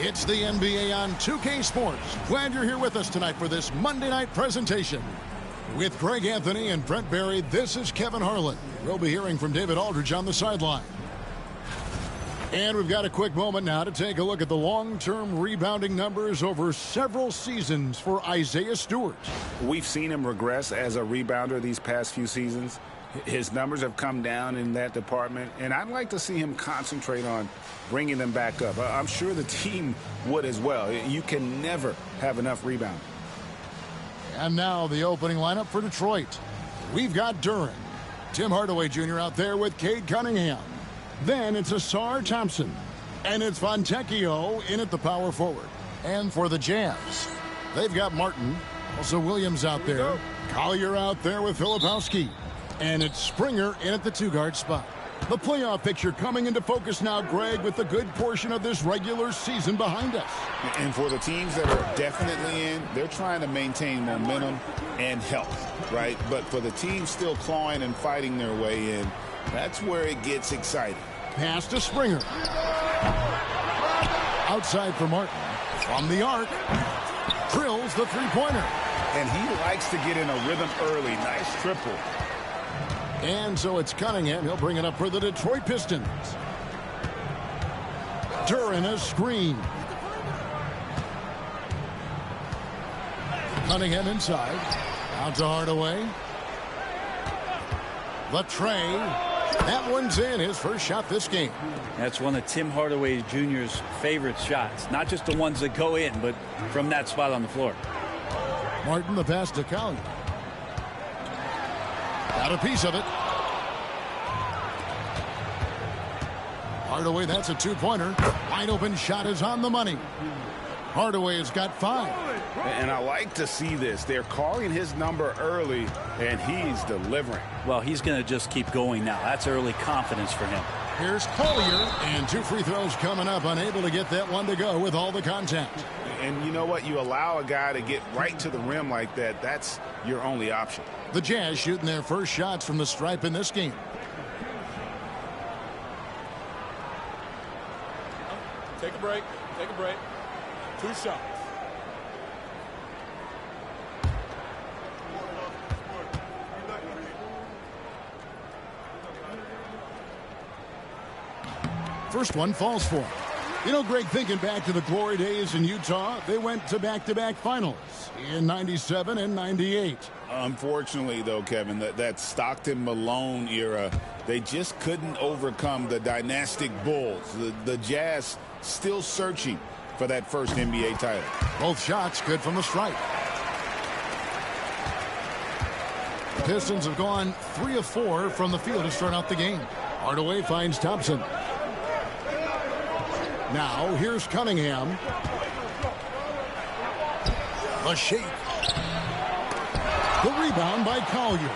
It's the NBA on 2K Sports. Glad you're here with us tonight for this Monday night presentation. With Greg Anthony and Brent Barry, this is Kevin Harlan. We'll be hearing from David Aldridge on the sideline. And we've got a quick moment now to take a look at the long-term rebounding numbers over several seasons for Isaiah Stewart. We've seen him regress as a rebounder these past few seasons. His numbers have come down in that department, and I'd like to see him concentrate on bringing them back up. I'm sure the team would as well. You can never have enough rebounding. And now the opening lineup for Detroit. We've got Duren, Tim Hardaway Jr. out there with Cade Cunningham. Then it's Asar Thompson. And it's Fontecchio in at the power forward. And for the Jazz, they've got Martin. Also Williams out there. Collier out there with Filipowski. And it's Springer in at the two-guard spot. The playoff picture coming into focus now, Greg, with a good portion of this regular season behind us. And for the teams that are definitely in, they're trying to maintain momentum and health, right? But for the teams still clawing and fighting their way in, that's where it gets exciting. Pass to Springer. Outside for Martin. From the arc. Drills the three-pointer. And he likes to get in a rhythm early. Nice triple. And so it's Cunningham. He'll bring it up for the Detroit Pistons. Duren a screen. Cunningham inside. Out to Hardaway. Latrey. That one's in. His first shot this game. That's one of Tim Hardaway Jr.'s favorite shots. Not just the ones that go in, but from that spot on the floor. Martin the pass to Collier. Got a piece of it. Hardaway, that's a two-pointer. Wide open shot is on the money. Hardaway has got 5. And I like to see this. They're calling his number early, and he's delivering. Well, he's going to just keep going now. That's early confidence for him. Here's Collier, and 2 free throws coming up. Unable to get that one to go with all the contact. And you know what? You allow a guy to get right to the rim like that. That's your only option. The Jazz shooting their first shots from the stripe in this game. Take a break. Take a break. 2 shots. First one falls for him. You know, Greg, thinking back to the glory days in Utah, they went to back-to-back finals in 97 and 98. Unfortunately, though, Kevin, that Stockton-Malone era, they just couldn't overcome the dynastic Bulls. The Jazz still searching for that first NBA title. Both shots good from the stripe. The Pistons have gone 3 of 4 from the field to start out the game. Hardaway finds Thompson. Now, here's Cunningham. A shake. The rebound by Collier.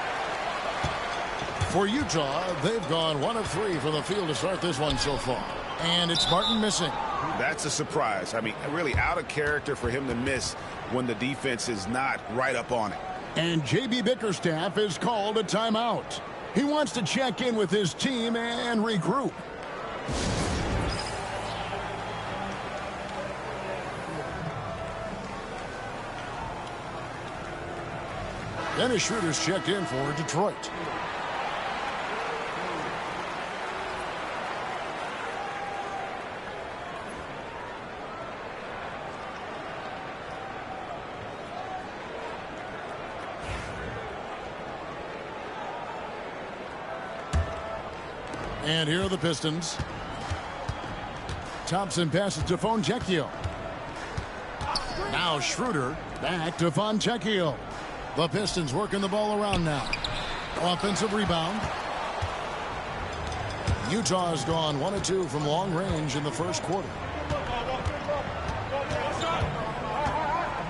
For Utah, they've gone 1 of 3 from the field to start this one so far. And it's Martin missing. That's a surprise. I mean, really out of character for him to miss when the defense is not right up on it. And J.B. Bickerstaff has called a timeout. He wants to check in with his team and regroup. Dennis Schroeder's checked in for Detroit. And here are the Pistons. Thompson passes to Fontecchio. Now Schroeder back to Fontecchio. The Pistons working the ball around now. Offensive rebound. Utah has gone 1 of 2 from long range in the first quarter.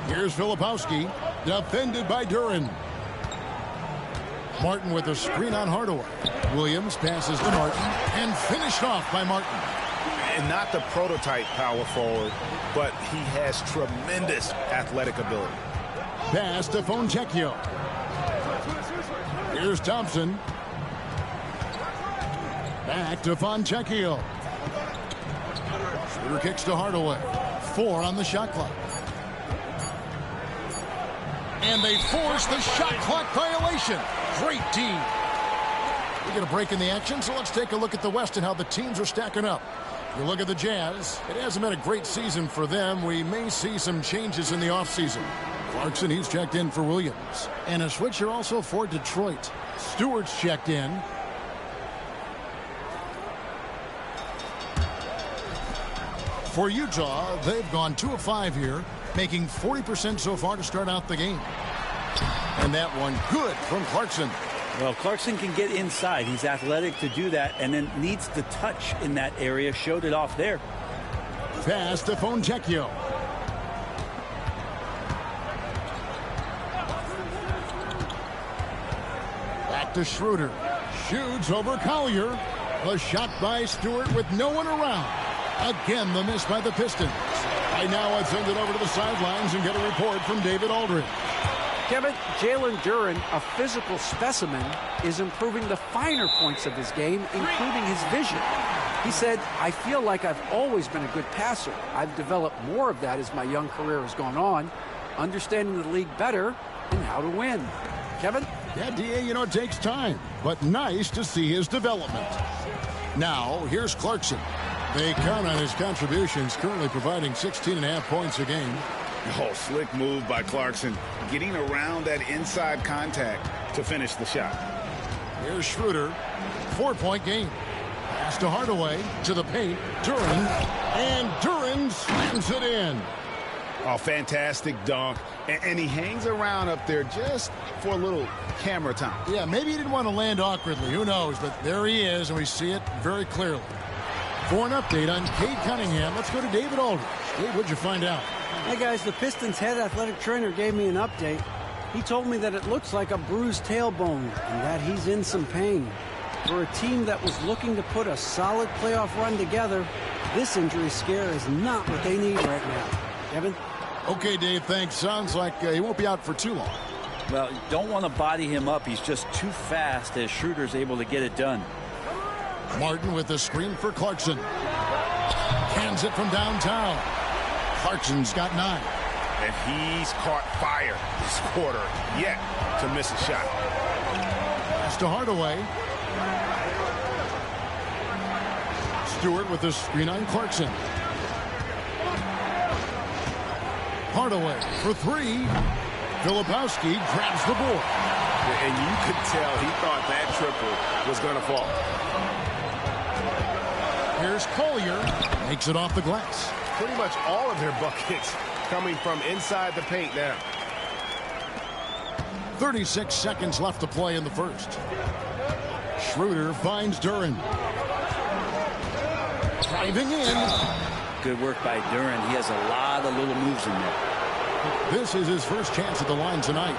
Here's Filipowski, defended by Duren. Martin with a screen on Hardaway. Williams passes to Martin and finished off by Martin. And not the prototype power forward, but he has tremendous athletic ability. Pass to Fontecchio. Here's Thompson. Back to Fontecchio. Schroeder kicks to Hardaway. 4 on the shot clock. And they force the shot clock violation. Great team. We get a break in the action, so let's take a look at the West and how the teams are stacking up. If you look at the Jazz, it hasn't been a great season for them. We may see some changes in the offseason. Clarkson, he's checked in for Williams. And a switcher also for Detroit. Stewart's checked in. For Utah, they've gone 2 of 5 here, making 40% so far to start out the game. And that one good from Clarkson. Well, Clarkson can get inside. He's athletic to do that, and then needs the touch in that area. Showed it off there. Pass to Fontecchio. Back to Schroeder. Shoots over Collier. The shot by Stewart with no one around. Again, the miss by the Pistons. Right now, let's send it over to the sidelines and get a report from David Aldridge. Kevin, Jalen Duren, a physical specimen, is improving the finer points of his game, including his vision. He said, I feel like I've always been a good passer. I've developed more of that as my young career has gone on, understanding the league better and how to win. Kevin? Yeah, D.A., you know, it takes time, but nice to see his development. Now, here's Clarkson. They count on his contributions, currently providing 16.5 points a game. Oh, slick move by Clarkson, getting around that inside contact to finish the shot. Here's Schroeder, 4-point game. Pass to Hardaway, to the paint, Duren, and Duren slams it in. Oh, fantastic dunk. And he hangs around up there just for a little camera time. Yeah, maybe he didn't want to land awkwardly, who knows, but there he is, and we see it very clearly. For an update on Cade Cunningham, let's go to David Aldridge. Dave, what'd you find out? Hey guys, the Pistons head athletic trainer gave me an update. He told me that it looks like a bruised tailbone and that he's in some pain. For a team that was looking to put a solid playoff run together, this injury scare is not what they need right now. Kevin? Okay, Dave, thanks. Sounds like he won't be out for too long. Well, you don't want to body him up. He's just too fast as Schroeder's able to get it done. Martin with the screen for Clarkson. Hands it from downtown. Clarkson's got 9. And he's caught fire this quarter yet to miss a shot. Pass to Hardaway. Stewart with the screen on Clarkson. Hardaway for 3. Filipowski grabs the board. And you could tell he thought that triple was going to fall. Here's Collier. Makes it off the glass. Pretty much all of their buckets coming from inside the paint now. 36 seconds left to play in the first. Schroeder finds Duren. Driving in. Good work by Duren. He has a lot of little moves in there. This is his first chance at the line tonight.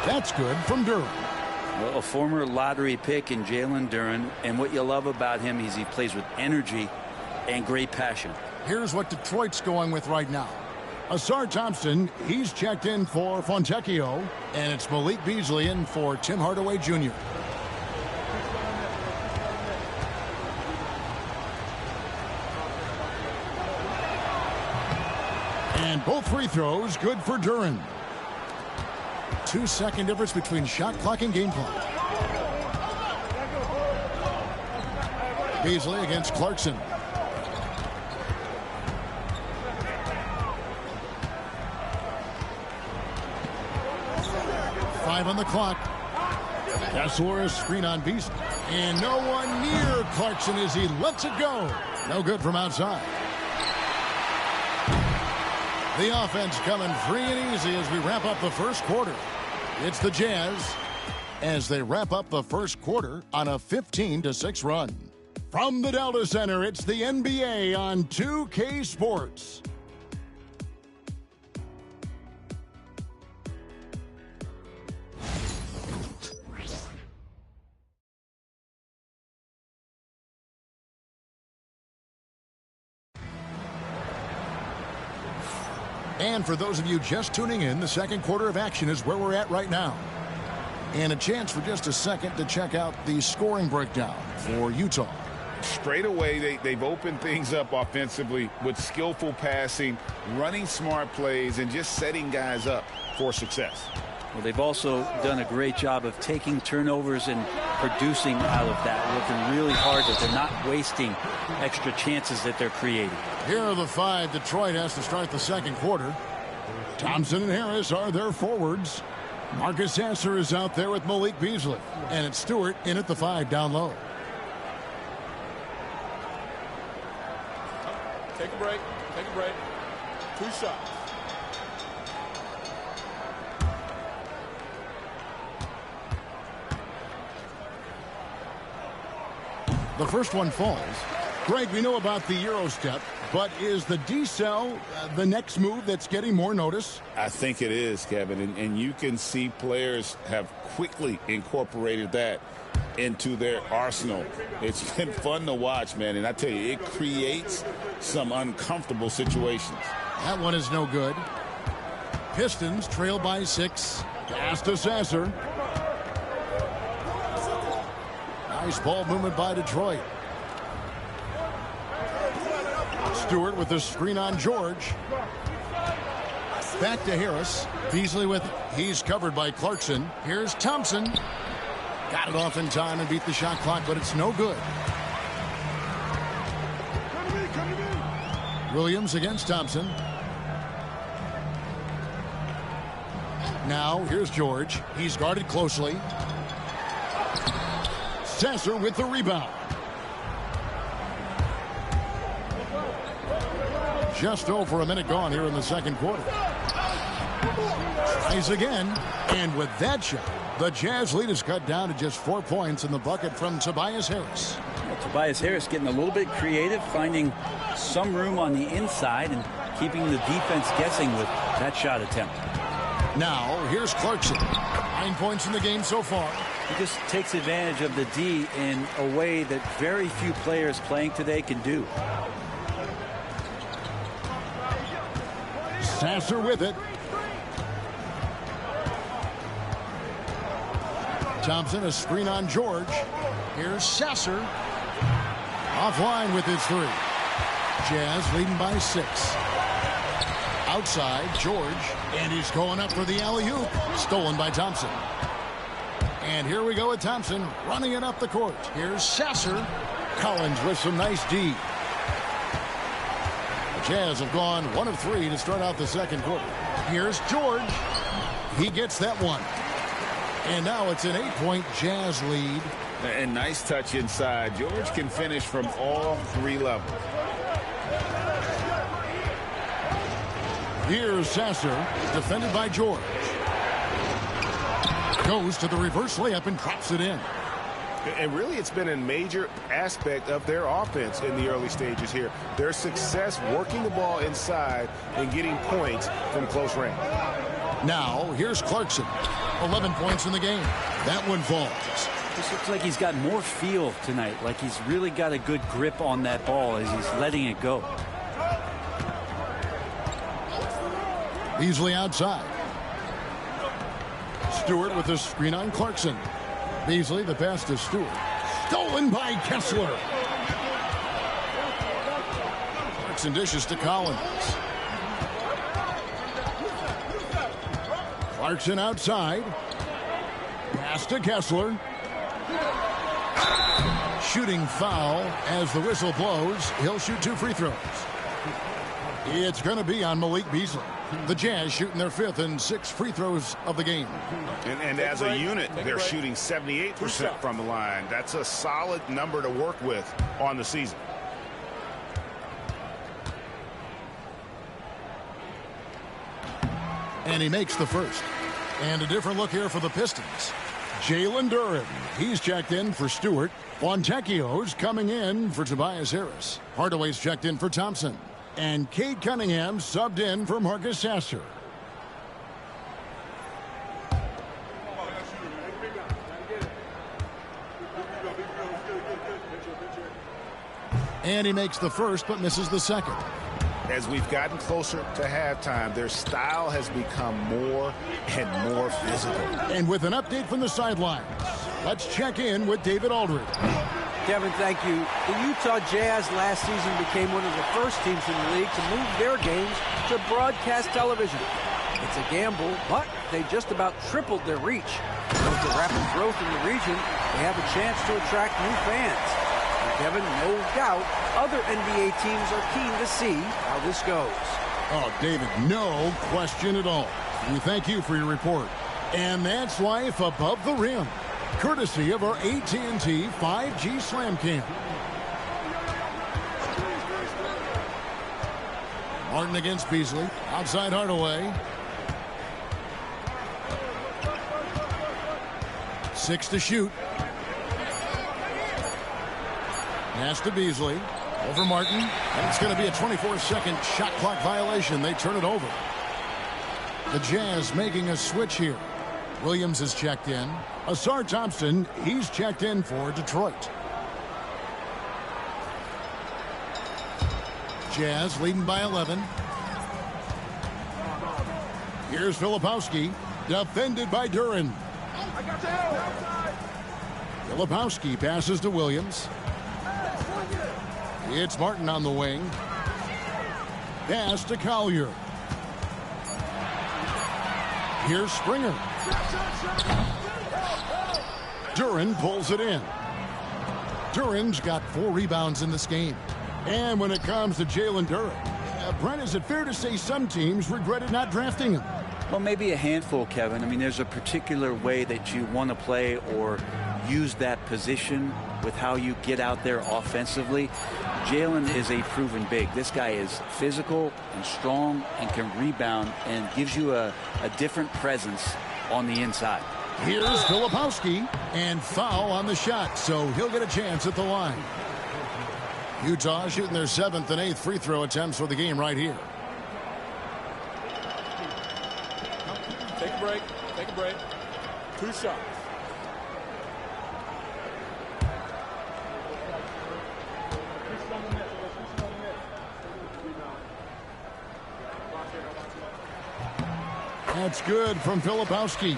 That's good from Duren. Well, a former lottery pick in Jalen Duren, and what you love about him is he plays with energy and great passion. Here's what Detroit's going with right now. Asar Thompson, he's checked in for Fontecchio, and it's Malik Beasley in for Tim Hardaway Jr. And both free throws good for Duren. 2-second difference between shot clock and game clock. Beasley against Clarkson. Five on the clock. Castle's screen on Beasley. And no one near Clarkson as he lets it go. No good from outside. The offense coming free and easy as we wrap up the first quarter. It's the Jazz as they wrap up the first quarter on a 15-6 run. From the Delta Center, it's the NBA on 2K Sports. And for those of you just tuning in, the second quarter of action is where we're at right now. And a chance for just a second to check out the scoring breakdown for Utah. Straight away, they've opened things up offensively with skillful passing, running smart plays, and just setting guys up for success. Well, they've also done a great job of taking turnovers and producing out of that, working really hard that they're not wasting extra chances that they're creating. Here are the 5 Detroit has to start the second quarter. Thompson and Harris are their forwards. Marcus Sasser is out there with Malik Beasley. And it's Stewart in at the 5 down low. Take a break. Take a break. 2 shots. The first one falls. Greg, we know about the Euro step, but is the decel the next move that's getting more notice? I think it is, Kevin, and you can see players have quickly incorporated that into their arsenal. It's been fun to watch, man, and I tell you, it creates some uncomfortable situations. That one is no good. Pistons trail by 6. Pass to Sasser. Nice ball movement by Detroit. Stewart with the screen on George. Back to Harris. Beasley with it. He's covered by Clarkson. Here's Thompson. Got it off in time and beat the shot clock, but it's no good. Williams against Thompson. Now here's George. He's guarded closely. Sasser with the rebound. Just over a minute gone here in the second quarter. Tries again. And with that shot, the Jazz lead is cut down to just 4 points in the bucket from Tobias Harris. Well, Tobias Harris getting a little bit creative, finding some room on the inside and keeping the defense guessing with that shot attempt. Now, here's Clarkson. 9 points in the game so far. He just takes advantage of the D in a way that very few players playing today can do. Sasser with it. Thompson, a screen on George. Here's Sasser. Offline with his 3. Jazz leading by 6. Outside, George. And he's going up for the alley-oop. Stolen by Thompson. And here we go with Thompson running it up the court. Here's Sasser. Collins with some nice D. The Jazz have gone 1 of 3 to start out the second quarter. Here's George. He gets that one. And now it's an 8-point Jazz lead. And nice touch inside. George can finish from all 3 levels. Here's Sasser, defended by George. Goes to the reverse layup and drops it in. And really, it's been a major aspect of their offense in the early stages here. Their success working the ball inside and getting points from close range. Now, here's Clarkson. 11 points in the game. That one falls. This looks like he's got more feel tonight, like he's really got a good grip on that ball as he's letting it go. Beasley outside. Stewart with the screen on Clarkson. Beasley, the pass to Stewart. Stolen by Kessler. Clarkson dishes to Collins. Clarkson outside. Pass to Kessler. Shooting foul as the whistle blows. He'll shoot 2 free throws. It's going to be on Malik Beasley. The Jazz shooting their 5th and 6th free throws of the game. And as a unit, they're shooting 78% from the line. That's a solid number to work with on the season. And he makes the first. And a different look here for the Pistons. Jalen Duren. He's checked in for Stewart. Fontecchio's coming in for Tobias Harris. Hardaway's checked in for Thompson. And Cade Cunningham subbed in for Marcus Sasser. And he makes the first but misses the second. as we've gotten closer to halftime, their style has become more and more physical. And with an update from the sidelines, let's check in with David Aldridge. Kevin, thank you. The Utah Jazz last season became one of the first teams in the league to move their games to broadcast television. It's a gamble, but they just about tripled their reach. With the rapid growth in the region, they have a chance to attract new fans. And Kevin, no doubt, other NBA teams are keen to see how this goes. Oh, David, no question at all. We thank you for your report. And that's Life Above the Rim, courtesy of our AT&T 5G Slam Cam. Martin against Beasley. Outside Hardaway. 6 to shoot. Pass to Beasley. Over Martin. And it's going to be a 24-second shot clock violation. They turn it over. The Jazz making a switch here. Williams is checked in. Asar Thompson, he's checked in for Detroit. Jazz leading by 11. Here's Filipowski, defended by Duren. Filipowski passes to Williams. It's Martin on the wing. Pass to Collier. Here's Springer. Duren pulls it in. Duren's got 4 rebounds in this game. And when it comes to Jalen Duren, Brent, is it fair to say some teams regretted not drafting him? Well, maybe a handful, Kevin. I mean, there's a particular way that you want to play or use that position with how you get out there offensively. Jalen is a proven big. This guy is physical and strong and can rebound and gives you a different presence on the inside. Here's Filipowski, and foul on the shot, so he'll get a chance at the line. Utah shooting their 7th and 8th free throw attempts for the game right here. Take a break. Take a break. 2 shots. That's good from Filipowski.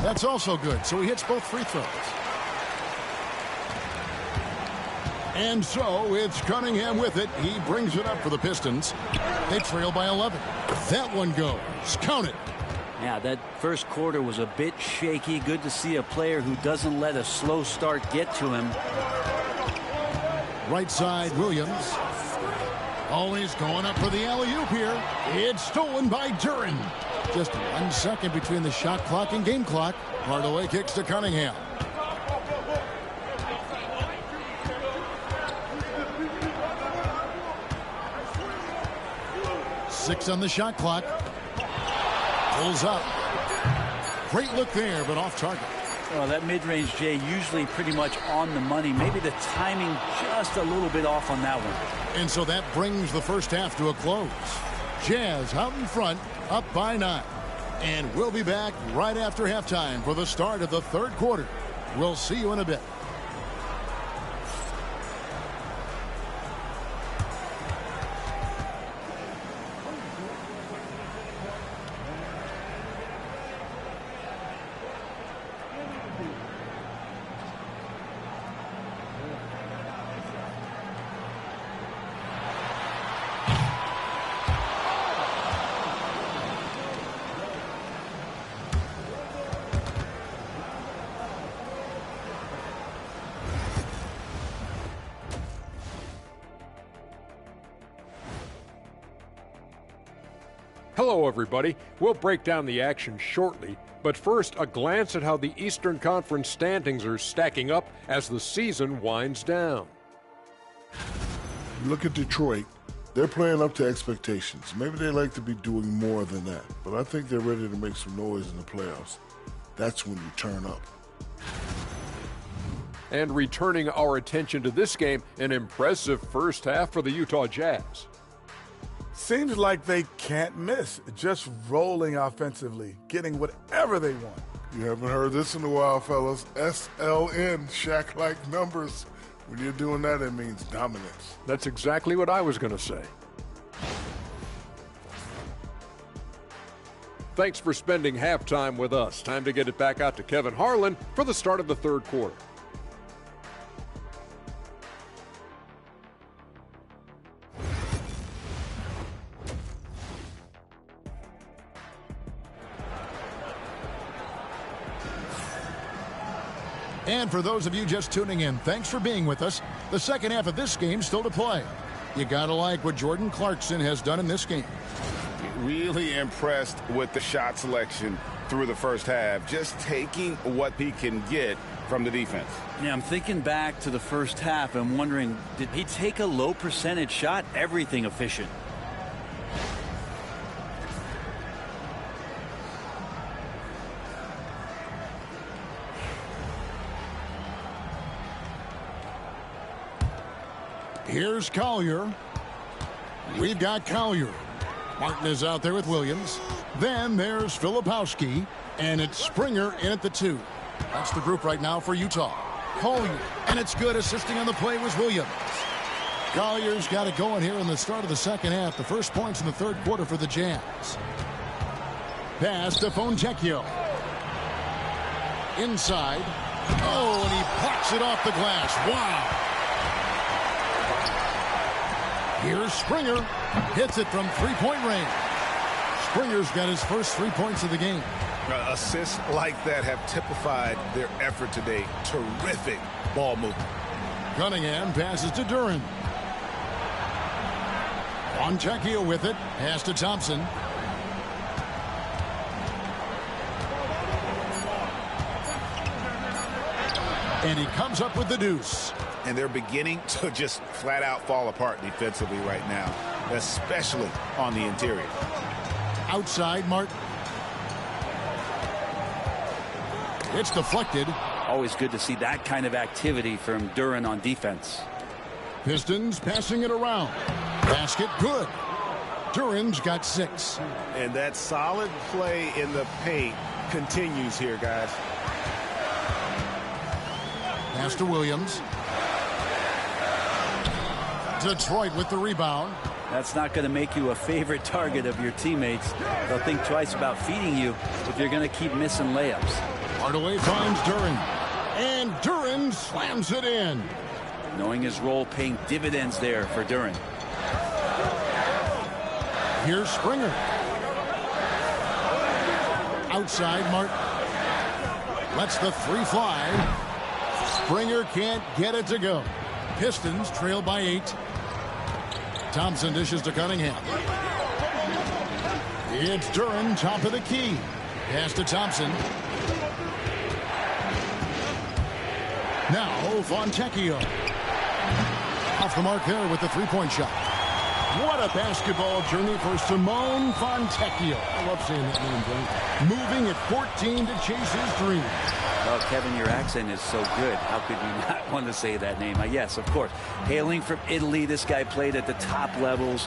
That's also good, so he hits both free throws. And so it's Cunningham with it. He brings it up for the Pistons. They trail by 11. That one goes. Count it. Yeah, that first quarter was a bit shaky. Good to see a player who doesn't let a slow start get to him. Right side, Williams. Always going up for the alley-oop here. It's stolen by Duren. Just 1 second between the shot clock and game clock. Hardaway kicks to Cunningham. Six on the shot clock. Pulls up. Great look there, but off target. Well, that mid-range, Jay, usually pretty much on the money. Maybe the timing just a little bit off on that one. And so that brings the first half to a close. Jazz out in front, up by 9. And we'll be back right after halftime for the start of the third quarter. We'll see you in a bit. Hello, everybody. We'll break down the action shortly, but first, a glance at how the Eastern Conference standings are stacking up as the season winds down. Look at Detroit. They're playing up to expectations. Maybe they like to be doing more than that, but I think they're ready to make some noise in the playoffs. that's when you turn up. And returning our attention to this game, an impressive first half for the Utah Jazz. Seems like they can't miss, just rolling offensively, getting whatever they want. You haven't heard this in a while, fellas. SLN, Shaq-like numbers. When you're doing that, it means dominance. That's exactly what I was going to say. Thanks for spending halftime with us. Time to get it back out to Kevin Harlan for the start of the third quarter. And for those of you just tuning in, thanks for being with us. The second half of this game still to play. You gotta like what Jordan Clarkson has done in this game. Really impressed with the shot selection through the first half, just taking what he can get from the defense. Yeah, I'm thinking back to the first half and wondering, did he take a low percentage shot? Everything efficient. Here's Collier. We've got Collier. Martin is out there with Williams. Then there's Filipowski. And it's Springer in at the 2. That's the group right now for Utah. Collier. And it's good. Assisting on the play was Williams. Collier's got it going here in the start of the second half. The first points in the third quarter for the Jazz. Pass to Fontecchio. Inside. Oh, and he pops it off the glass. Wow. Here's Springer. Hits it from three-point range. Springer's got his first 3 points of the game. Assists like that have typified their effort today. Terrific ball movement. Cunningham passes to Duren. Fontecchio with it. Pass to Thompson. And he comes up with the deuce. And they're beginning to just flat out fall apart defensively right now, especially on the interior. Outside, Martin. It's deflected. Always good to see that kind of activity from Duren on defense. Pistons passing it around. Basket good. Duren's got 6. And that solid play in the paint continues here, guys. Pass to Williams. Detroit with the rebound. That's not going to make you a favorite target of your teammates. They'll think twice about feeding you if you're going to keep missing layups. Hardaway finds Duren. And Duren slams it in. Knowing his role paying dividends there for Duren. Here's Springer. Outside, Martin. Lets the 3 fly. Springer can't get it to go. Pistons trail by 8. Thompson dishes to Cunningham. It's Duren, top of the key. Pass to Thompson. Now Fontecchio. Off the mark there with the 3-point shot. What a basketball journey for Simone Fontecchio. I love saying that name, Brent. Moving at 14 to chase his dream. Well, Kevin, your accent is so good. How could you not want to say that name? Yes, of course. Hailing from Italy, this guy played at the top levels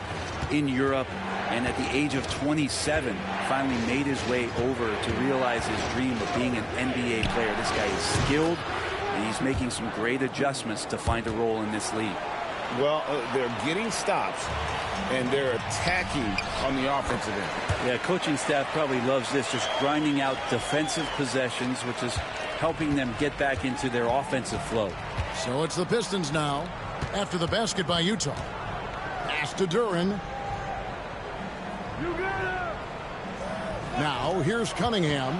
in Europe. And at the age of 27, finally made his way over to realize his dream of being an NBA player. This guy is skilled, and he's making some great adjustments to find a role in this league. Well, they're getting stops, and they're attacking on the offensive end. Yeah, coaching staff probably loves this, just grinding out defensive possessions, which is helping them get back into their offensive flow. So it's the Pistons now, after the basket by Utah. Pass to Duren. Now, here's Cunningham.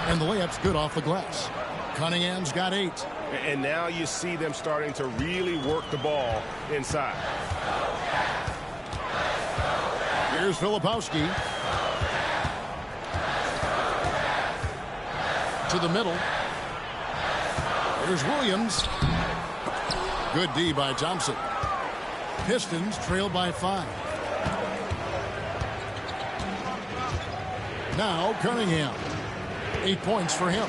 And the layup's good off the glass. Cunningham's got 8. And now you see them starting to really work the ball inside. Here's Filipowski. To the middle. Here's Williams. Good D by Thompson. Pistons trail by 5. Now Cunningham. 8 points for him.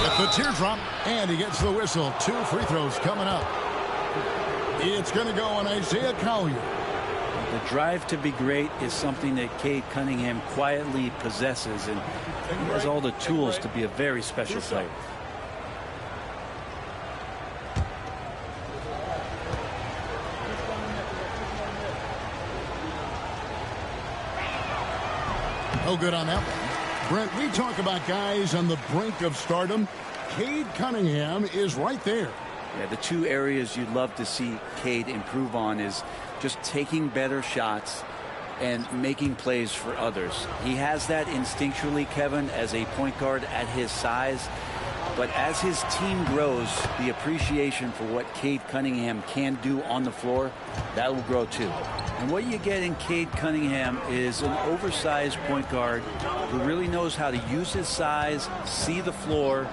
With the teardrop, and he gets the whistle. 2 free throws coming up. It's going to go on Isaiah Collier. The drive to be great is something that Cade Cunningham quietly possesses, and he has all the tools to be a very special player. No good on that one. Brent, we talk about guys on the brink of stardom. Cade Cunningham is right there. Yeah, the 2 areas you'd love to see Cade improve on is just taking better shots and making plays for others. He has that instinctually, Kevin, as a point guard at his size. But as his team grows, the appreciation for what Cade Cunningham can do on the floor, that will grow too. And what you get in Cade Cunningham is an oversized point guard who really knows how to use his size, see the floor,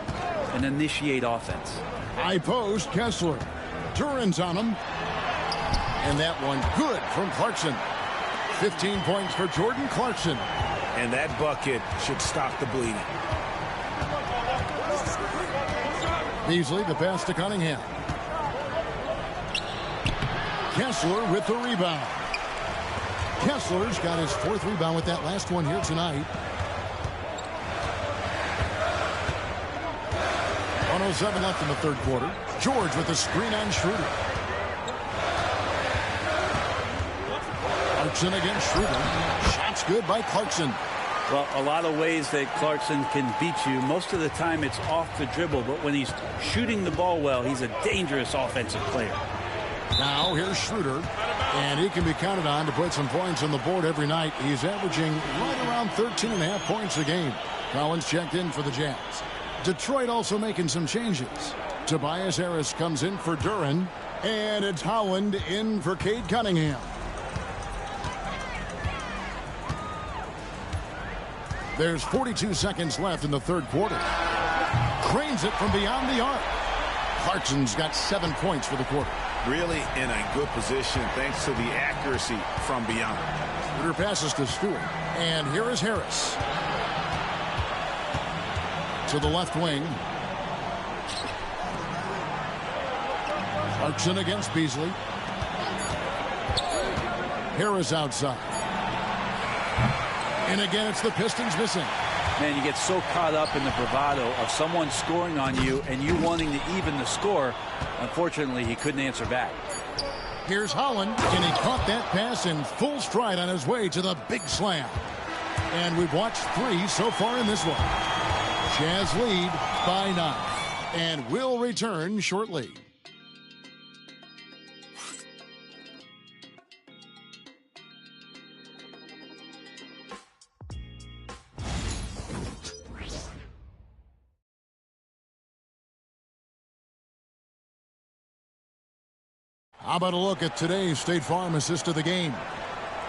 and initiate offense. High post, Kessler. Duran's on him. And that one good from Clarkson. 15 points for Jordan Clarkson. And that bucket should stop the bleeding. Beasley, the pass to Cunningham. Kessler with the rebound. Kessler's got his 4th rebound with that last one here tonight. 1:07 left in the 3rd quarter. George with the screen on Schroeder. Clarkson against Schroeder. Shots good by Clarkson. Well, a lot of ways that Clarkson can beat you. Most of the time it's off the dribble, but when he's shooting the ball well, he's a dangerous offensive player. Now here's Schroeder, and he can be counted on to put some points on the board every night. He's averaging right around 13.5 points a game. Collins checked in for the Jazz. Detroit also making some changes. Tobias Harris comes in for Duran, and it's Howland in for Cade Cunningham. There's 42 seconds left in the 3rd quarter. Cranes it from beyond the arc. Clarkson's got 7 points for the quarter. Really in a good position thanks to the accuracy from beyond. Schroeder passes to Stewart. And here is Harris. To the left wing. Clarkson against Beasley. Harris outside. And again, it's the Pistons missing. Man, you get so caught up in the bravado of someone scoring on you and you wanting to even the score. Unfortunately, he couldn't answer back. Here's Holland, and he caught that pass in full stride on his way to the big slam. And we've watched 3 so far in this one. Jazz lead by 9. And will return shortly. How about a look at today's State Farm assist of the game?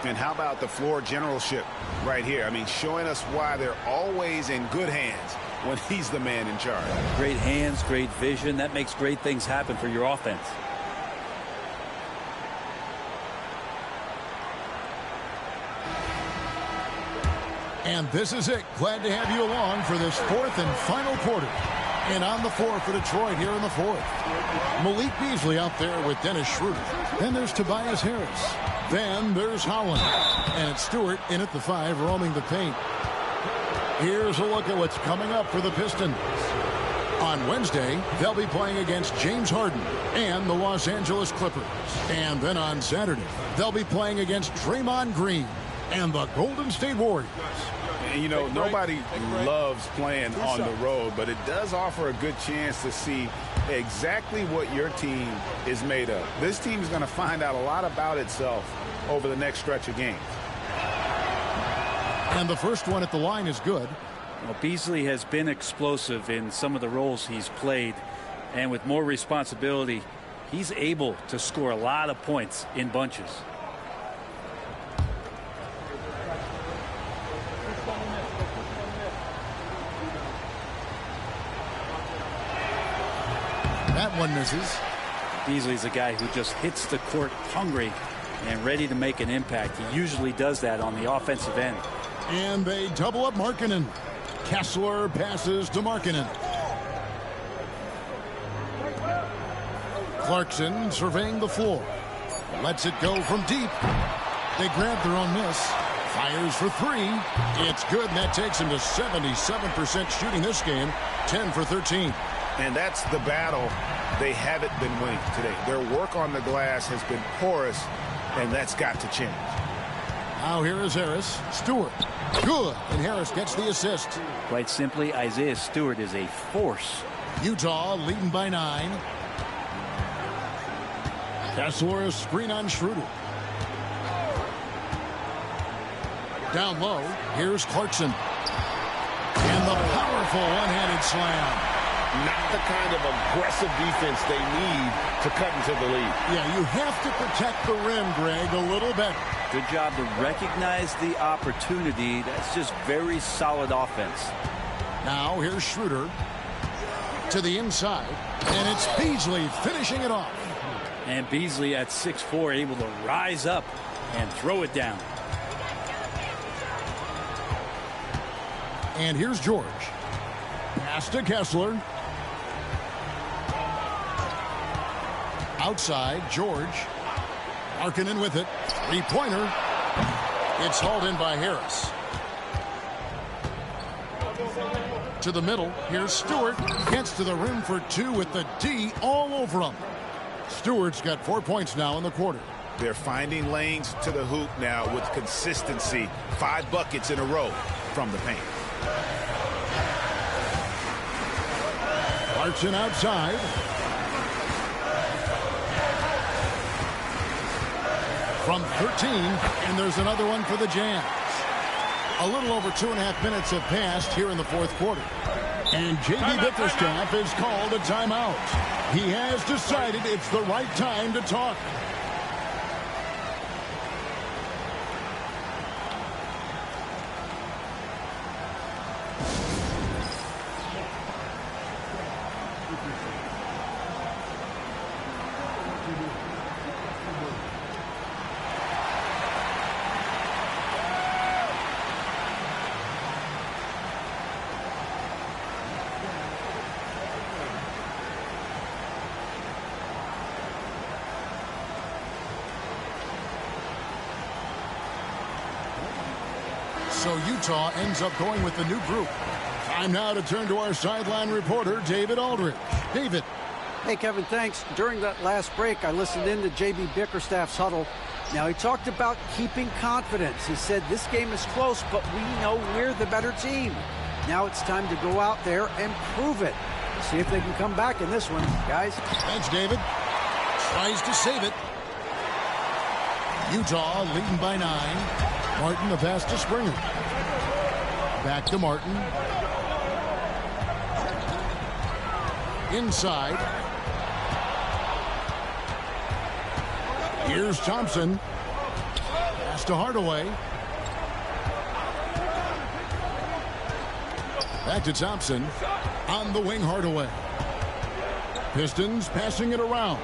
And how about the floor generalship right here? I mean, showing us why they're always in good hands when he's the man in charge. Great hands, great vision. That makes great things happen for your offense. And this is it. Glad to have you along for this 4th and final quarter. And on the floor for Detroit here in the 4th. Malik Beasley out there with Dennis Schroeder. Then there's Tobias Harris. Then there's Howland. And it's Stewart in at the 5, roaming the paint. Here's a look at what's coming up for the Pistons. On Wednesday, they'll be playing against James Harden and the Los Angeles Clippers. And then on Saturday, they'll be playing against Draymond Green and the Golden State Warriors. And, you know, nobody loves playing on the road, but it does offer a good chance to see exactly what your team is made of. This team is going to find out a lot about itself over the next stretch of games. And the first one at the line is good. Well, Beasley has been explosive in some of the roles he's played, and with more responsibility, he's able to score a lot of points in bunches. That one misses. Beasley's a guy who just hits the court hungry and ready to make an impact. He usually does that on the offensive end. And they double up Markkanen. Kessler passes to Markkanen. Clarkson surveying the floor. Lets it go from deep. They grab their own miss. Fires for three. It's good, and that takes him to 77% shooting this game. 10 for 13. And that's the battle they haven't been winning today. Their work on the glass has been porous, and that's got to change. Now here is Harris. Stewart. Good. And Harris gets the assist. Quite simply, Isaiah Stewart is a force. Utah leading by 9. Kessler, a screen on Schroeder. Down low, here's Clarkson. And the powerful one-handed slam. Not the kind of aggressive defense they need to cut into the lead. Yeah, you have to protect the rim, Greg, a little better. Good job to recognize the opportunity. That's just very solid offense. Now here's Schroeder to the inside, and it's Beasley finishing it off. And Beasley at 6'4", able to rise up and throw it down. And here's George. Pass to Kessler. Outside, George. Markkanen with it. Three-pointer. It's hauled in by Harris. To the middle. Here's Stewart. Gets to the rim for two with the D all over him. Stewart's got 4 points now in the quarter. They're finding lanes to the hoop now with consistency. 5 buckets in a row from the paint. Clarkson outside. From 13, and there's another one for the Jazz. A little over 2.5 minutes have passed here in the fourth quarter. And J.B. Bickerstaff has called a timeout. He has decided it's the right time to talk. So Utah ends up going with the new group. Time now to turn to our sideline reporter, David Aldridge. David. Hey, Kevin, thanks. During that last break, I listened in to J.B. Bickerstaff's huddle. Now, he talked about keeping confidence. He said this game is close, but we know we're the better team. Now it's time to go out there and prove it. See if they can come back in this one, guys. Thanks, David. Tries to save it. Utah leading by 9. Martin, the pass to Springer. Back to Martin. Inside. Here's Thompson. Pass to Hardaway. Back to Thompson. On the wing, Hardaway. Pistons passing it around.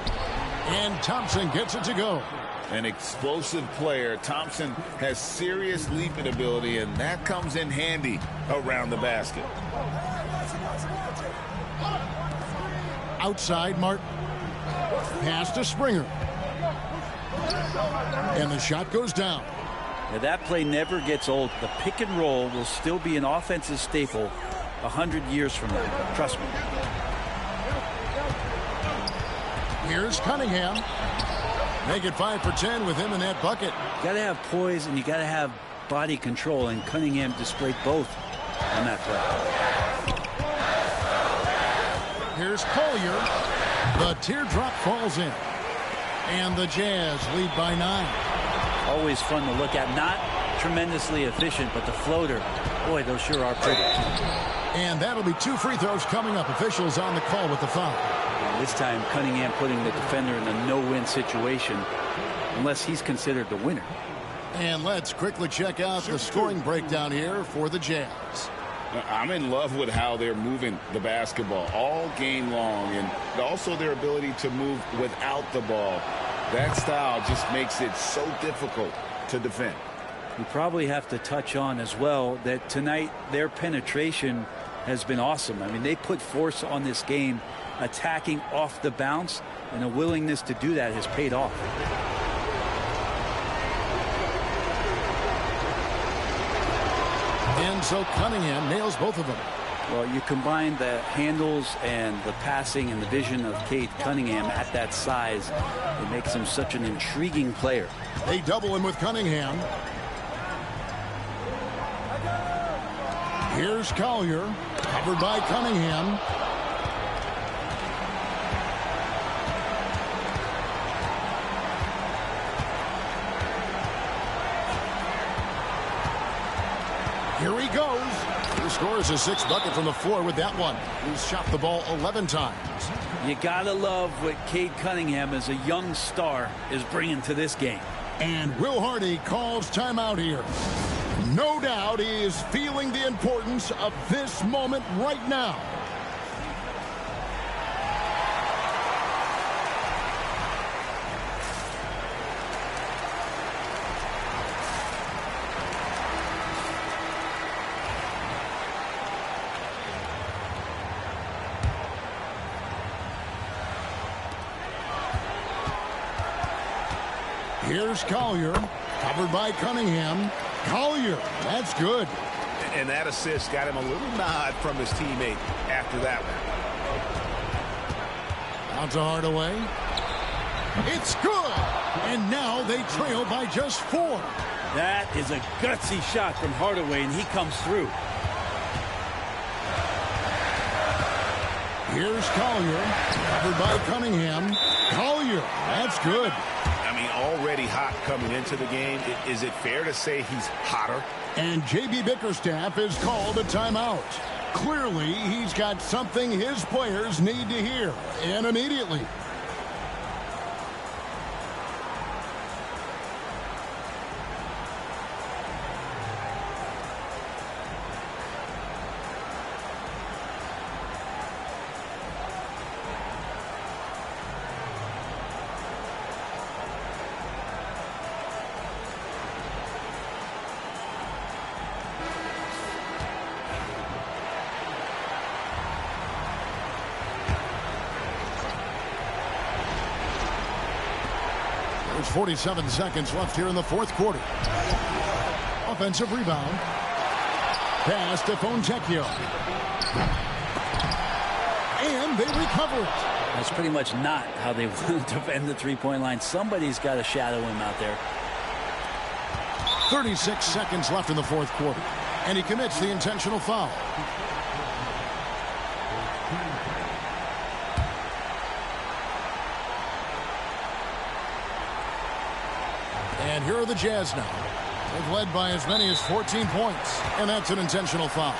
And Thompson gets it to go. An explosive player. Thompson has serious leaping ability, and that comes in handy around the basket. Outside, Martin. Pass to Springer. And the shot goes down. Now that play never gets old. The pick and roll will still be an offensive staple 100 years from now. Trust me. Here's Cunningham. Make it 5 for 10 with him in that bucket. You got to have poise and you got to have body control, and Cunningham displayed both on that play. Here's Collier. The teardrop falls in. And the Jazz lead by 9. Always fun to look at. Not tremendously efficient, but the floater, boy, those sure are pretty. And that'll be 2 free throws coming up. Officials on the call with the foul. This time, Cunningham putting the defender in a no-win situation, unless he's considered the winner. And let's quickly check out the scoring breakdown here for the Jazz. I'm in love with how they're moving the basketball all game long, and also their ability to move without the ball. That style just makes it so difficult to defend. We probably have to touch on as well that tonight their penetration has been awesome. I mean, they put force on this game, attacking off the bounce, and a willingness to do that has paid off. And so Cunningham nails both of them. Well, you combine the handles and the passing and the vision of Cade Cunningham at that size, it makes him such an intriguing player. They double him with Cunningham. Here's Collier, covered by Cunningham. Here he goes. He scores his sixth bucket from the floor with that one. He's shot the ball 11 times. You gotta love what Cade Cunningham as a young star is bringing to this game. And Will Hardy calls timeout here. No doubt he is feeling the importance of this moment right now. Here's Collier, covered by Cunningham. Collier, that's good. And that assist got him a little nod from his teammate after that one. Out to Hardaway. It's good. And now they trail by just 4. That is a gutsy shot from Hardaway, and he comes through. Here's Collier, covered by Cunningham. Collier, that's good. I mean, already hot coming into the game. Is it fair to say he's hotter? And J.B. Bickerstaff is called a timeout. Clearly, he's got something his players need to hear, and immediately. There's 47 seconds left here in the fourth quarter. Offensive rebound. Pass to Fontecchio. And they recover it. That's pretty much not how they want to defend the three-point line. Somebody's got to shadow him out there. 36 seconds left in the fourth quarter. And he commits the intentional foul. And here are the Jazz now. They've led by as many as 14 points. And that's an intentional foul.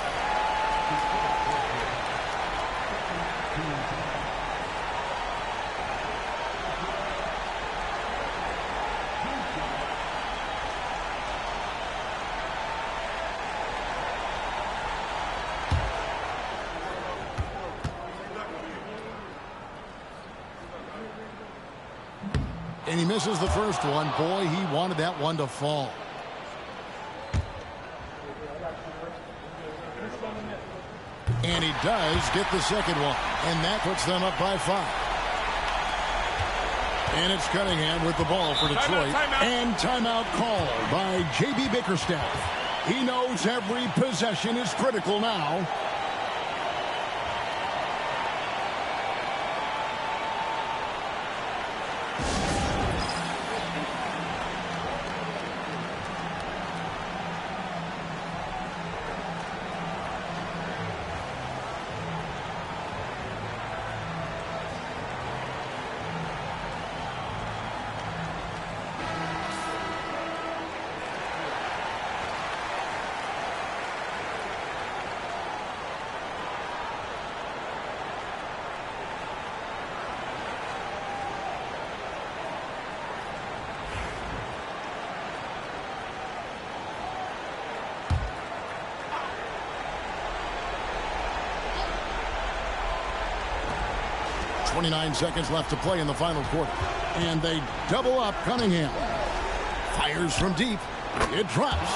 And he misses the first one. Boy, he wanted that one to fall. And he does get the second one. And that puts them up by 5. And it's Cunningham with the ball for Detroit. And timeout called by J.B. Bickerstaff. He knows every possession is critical now. 29 seconds left to play in the final quarter. And they double up Cunningham. Fires from deep. It drops.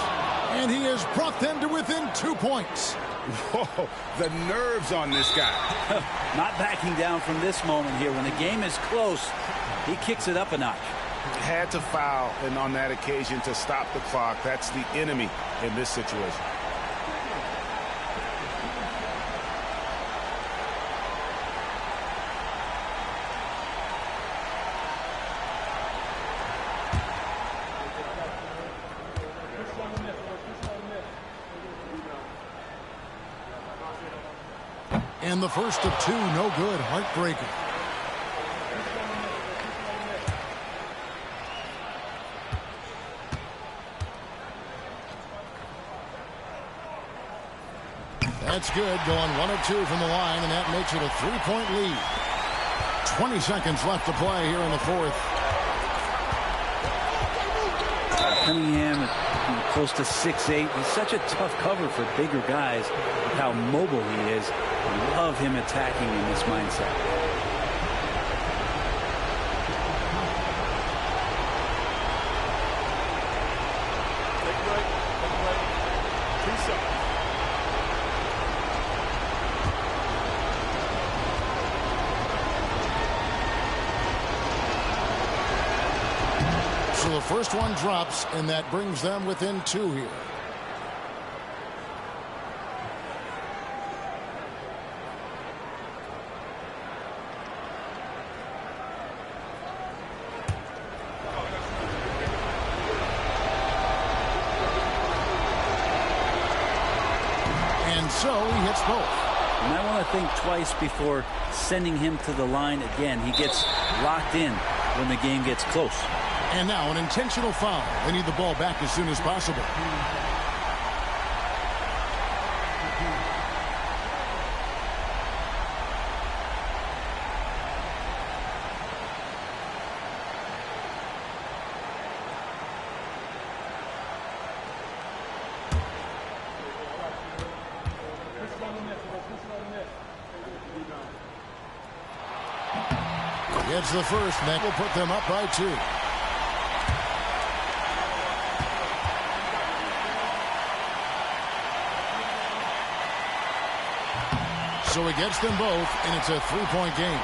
And he has brought them to within 2 points. Whoa, the nerves on this guy. Not backing down from this moment here. When the game is close, he kicks it up a notch. Had to foul, and on that occasion to stop the clock. That's the enemy in this situation. And the first of two, no good. Heartbreaker. That's good. Going 1 of 2 from the line, and that makes it a 3-point lead. 20 seconds left to play here in the fourth. Cunningham close to 6'8". He's such a tough cover for bigger guys with how mobile he is. I love him attacking in this mindset. Take a break. Take a break. 2 seconds. So the first one drops, and that brings them within 2 here. And so he hits both. You might want to think twice before sending him to the line again. He gets locked in when the game gets close. And now an intentional foul. They need the ball back as soon as possible. Gets the first, and that will put them up by 2. So he gets them both, and it's a 3-point game.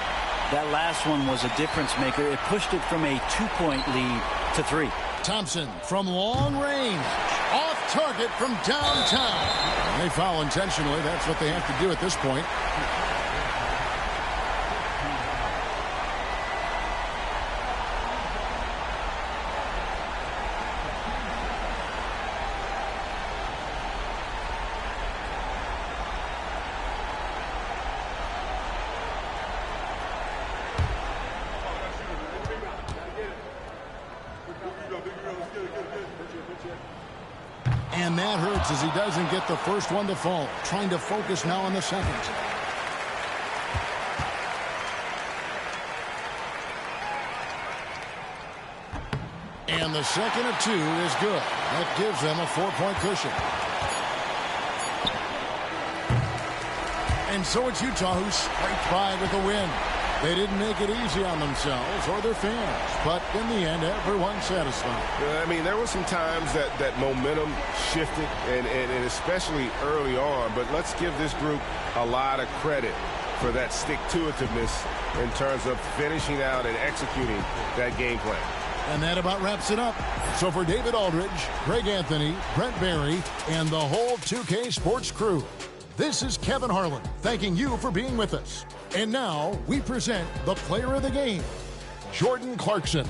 That last one was a difference maker. It pushed it from a 2-point lead to 3. Thompson from long range. Off target from downtown. And they foul intentionally. That's what they have to do at this point. And that hurts as he doesn't get the first one to fall. Trying to focus now on the second. And the second of 2 is good. That gives them a 4-point cushion. And so it's Utah who scraped by with the win. They didn't make it easy on themselves or their fans, but in the end, everyone's satisfied. I mean, there were some times that momentum shifted, and especially early on, but let's give this group a lot of credit for that stick-to-itiveness in terms of finishing out and executing that game plan. And that about wraps it up. So for David Aldridge, Greg Anthony, Brent Barry, and the whole 2K Sports crew, this is Kevin Harlan thanking you for being with us. And now we present the player of the game, Jordan Clarkson.